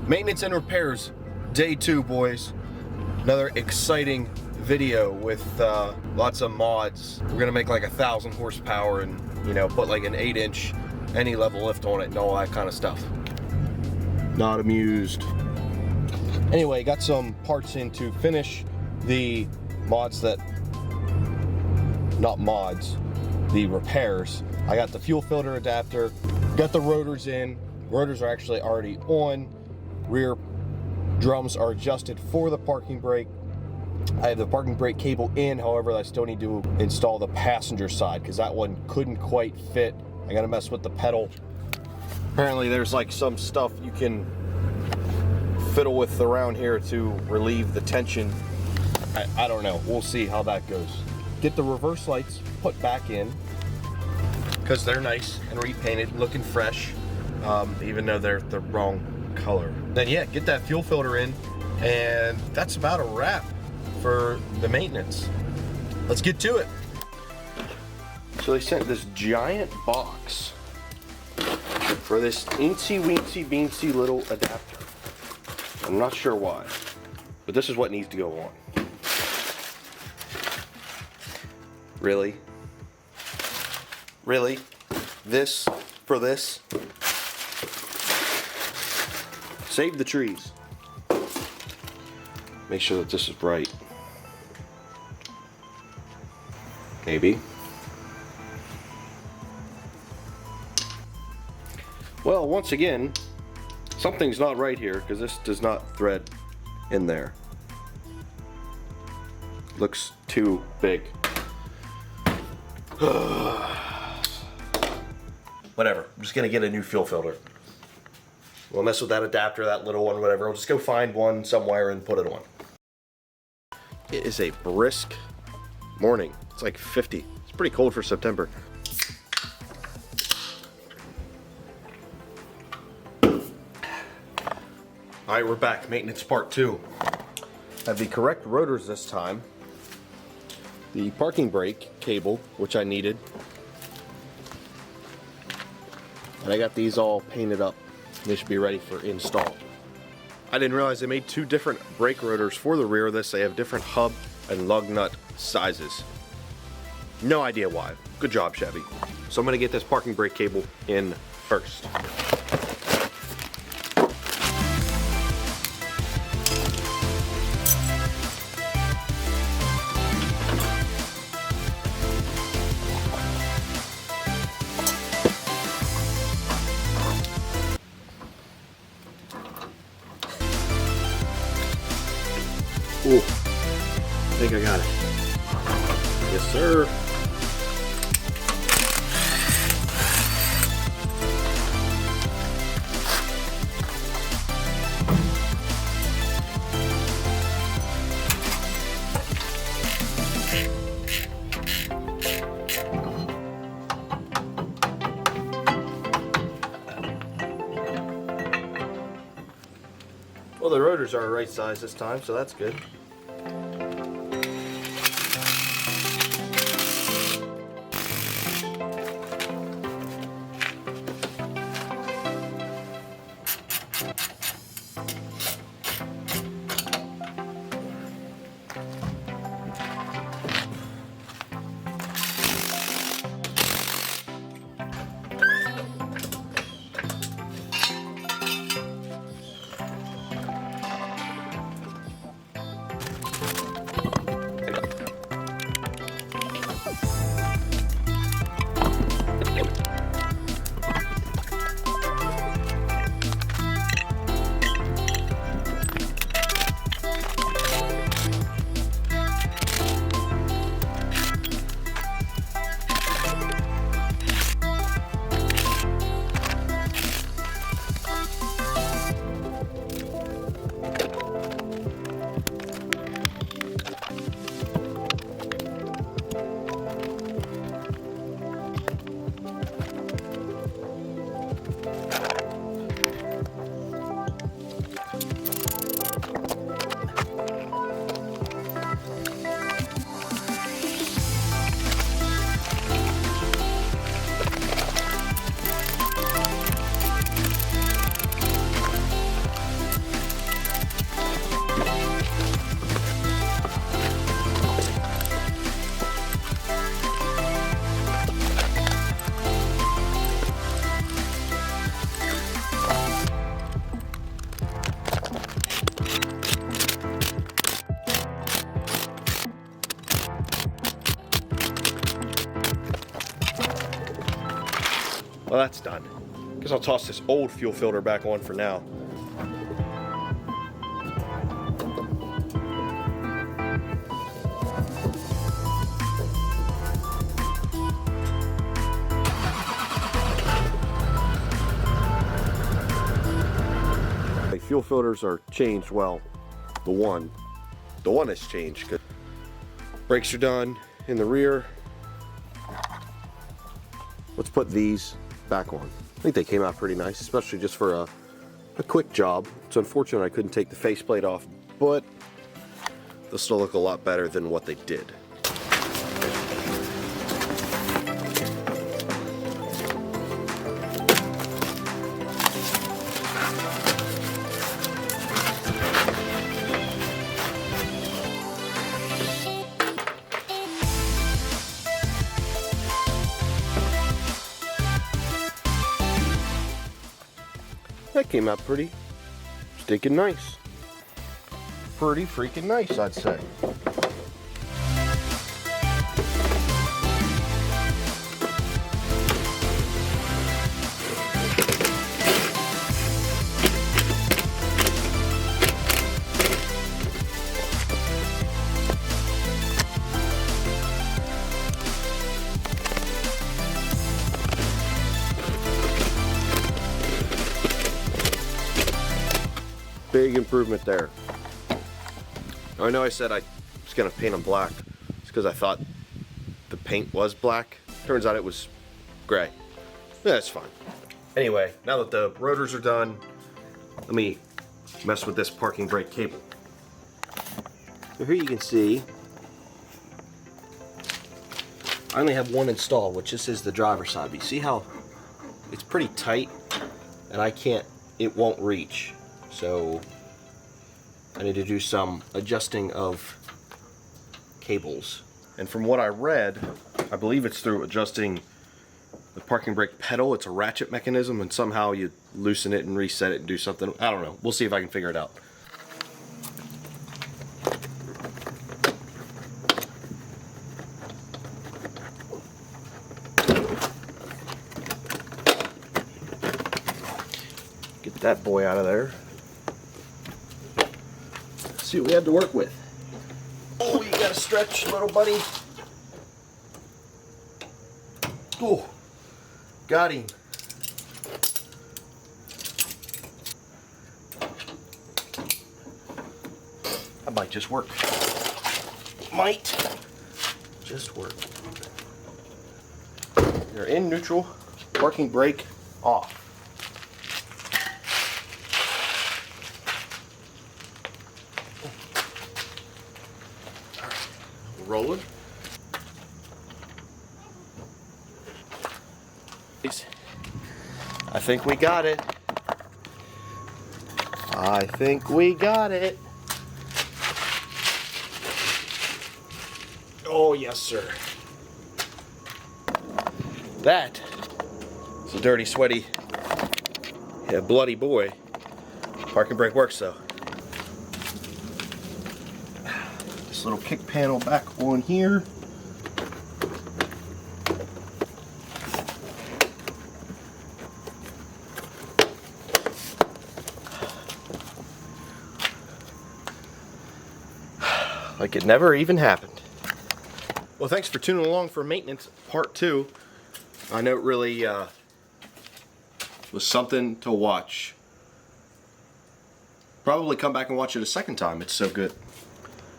Maintenance and repairs, day 2, boys. Another exciting video with lots of mods. We're gonna make like 1,000 horsepower and, you know, put like an 8-inch any level lift on it and all that kind of stuff. Not amused. Anyway, got some parts in to finish the mods that, not mods, the repairs. I got the fuel filter adapter, got the rotors in. Rotors are actually already on. Rear drums are adjusted for the parking brake. I have the parking brake cable in, however, I still need to install the passenger side because that one couldn't quite fit. I gotta mess with the pedal. Apparently there's like some stuff you can fiddle with around here to relieve the tension. I don't know, we'll see how that goes. Get the reverse lights put back in because they're nice and repainted, looking fresh, even though they're the wrong color. Then yeah, get that fuel filter in, and that's about a wrap for the maintenance. Let's get to it. So they sent this giant box for this eensy weensy beansy little adapter. I'm not sure why, but this is what needs to go on. Really? Really? This for this? Save the trees. Make sure that this is right. Maybe. Well, once again, something's not right here because this does not thread in there. Looks too big. Whatever, I'm just gonna get a new fuel filter. We'll mess with that adapter, that little one, whatever. I'll just go find one somewhere and put it on. It is a brisk morning. It's like 50. It's pretty cold for September. All right, we're back. Maintenance part 2. Have the correct rotors this time. The parking brake cable, which I needed. And I got these all painted up. They should be ready for install. I didn't realize they made 2 different brake rotors for the rear of this. They have different hub and lug nut sizes. No idea why. Good job, Chevy. So I'm gonna get this parking brake cable in first. Ooh, I think I got it. Yes, sir. Well, the rotors are the right size this time, so that's good. Well, that's done. Guess I'll toss this old fuel filter back on for now. Fuel filters are changed. Well, the one has changed. Brakes are done in the rear. Let's put these back on. I think they came out pretty nice, especially just for a quick job. It's unfortunate I couldn't take the faceplate off, but they'll still look a lot better than what they did. That came out pretty stinking nice. Pretty freaking nice, I'd say. Big improvement there. I know I said I was gonna paint them black. It's because I thought the paint was black. Turns out it was gray. That's fine. Anyway, now that the rotors are done, let me mess with this parking brake cable. So here you can see I only have one installed, which this is the driver's side. But you see how it's pretty tight, and it won't reach. So I need to do some adjusting of cables. And from what I read, I believe it's through adjusting the parking brake pedal. It's a ratchet mechanism, and somehow you loosen it and reset it and do something. I don't know. We'll see if I can figure it out. Get that boy out of there. See what we have to work with. Oh, you gotta stretch, little buddy. Oh, got him. That might just work. Might just work. You're in neutral, parking brake off. Rolling. I think we got it. I think we got it. Oh, yes, sir. That is a dirty, sweaty, bloody boy. Parking brake works, though. Little kick panel back on here. Like it never even happened. Well, thanks for tuning along for maintenance part 2. I know it really was something to watch. Probably come back and watch it a second time. It's so good.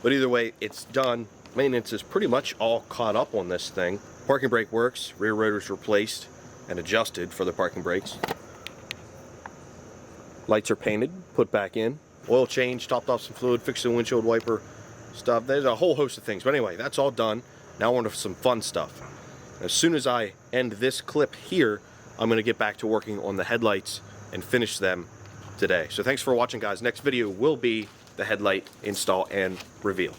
But either way, it's done. Maintenance is pretty much all caught up on this thing. Parking brake works, rear rotors replaced and adjusted for the parking brakes. Lights are painted, put back in. Oil change, topped off some fluid, fixed the windshield wiper stuff. There's a whole host of things. But anyway, that's all done. Now on to some fun stuff. As soon as I end this clip here, I'm going to get back to working on the headlights and finish them today. So thanks for watching, guys. Next video will be the headlight install and reveal.